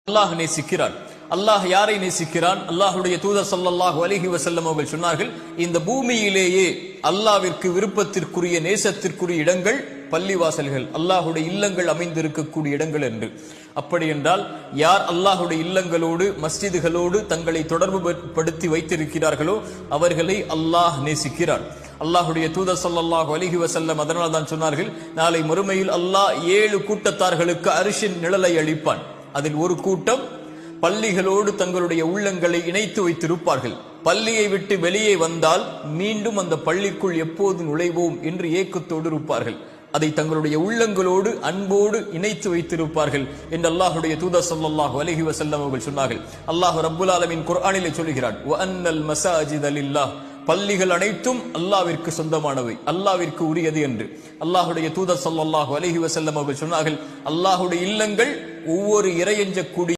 அல்லாஹ் நேசிக்கிறான். அல்லாஹ் யாரை நேசிக்கிறான்? அல்லாஹ்வுடைய தூதர் ஸல்லல்லாஹு அலைஹி வஸல்லம் அவர்கள் சொன்னார்கள், இந்த பூமியிலேயே அல்லாஹ்விற்கு விருப்பத்திற்குரிய நேசத்திற்குரிய இடங்கள் பள்ளிவாசல்கள், அல்லாஹ்வுடைய இல்லங்கள் அமைந்திருக்கக்கூடிய இடங்கள் என்று. அப்படி என்றால் யார் அல்லாஹ்வுடைய இல்லங்களோடு மஸ்ஜிதுகளோடு தங்களை தொடர்பு படுத்தி வைத்திருக்கிறார்களோ அவர்களை அல்லாஹ் நேசிக்கிறார். அல்லாஹ்வுடைய தூதர் ஸல்லல்லாஹு அலைஹி வஸல்லம் அதனால் தான் சொன்னார்கள், நாளை மறுமையில் அல்லாஹ் 7 கூட்டத்தார்களுக்கு அரிஷின் நிழலை அளிப்பான். அதில் ஒரு கூட்டம் பள்ளிகளோடு தங்களுடைய உள்ளங்களை இணைத்து வைத்திருப்பார்கள். பள்ளியை விட்டு வெளியே வந்தால் மீண்டும் அந்த பள்ளிக்குள் எப்போது நுழைவோம் என்று ஏக்கத்தோடு இருப்பார்கள். அதை தங்களுடைய உள்ளங்களோடு அன்போடு இணைத்து வைத்திருப்பார்கள் என்று அல்லாஹ்வுடைய தூதர் ஸல்லல்லாஹு அலைஹி வஸல்லம் அவர்கள் சொன்னார்கள். அல்லாஹ் ரப்புல் ஆலமீன் குர்ஆனிலே சொல்கிறான், வஅன்னல் மஸாஜித லில்லாஹ், பள்ளிகள் அனைத்தும் அல்லாஹ்விற்கு சொந்தமானவை, அல்லாஹ்விற்கு உரியது என்று. அல்லாஹ்வுடைய தூதர் ஸல்லல்லாஹு அலைஹி வஸல்லம் அவர்கள் சொன்னார்கள், அல்லாஹ்வுடைய இல்லங்கள் ஒவ்வொரு இறையஞ்சக்கூடிய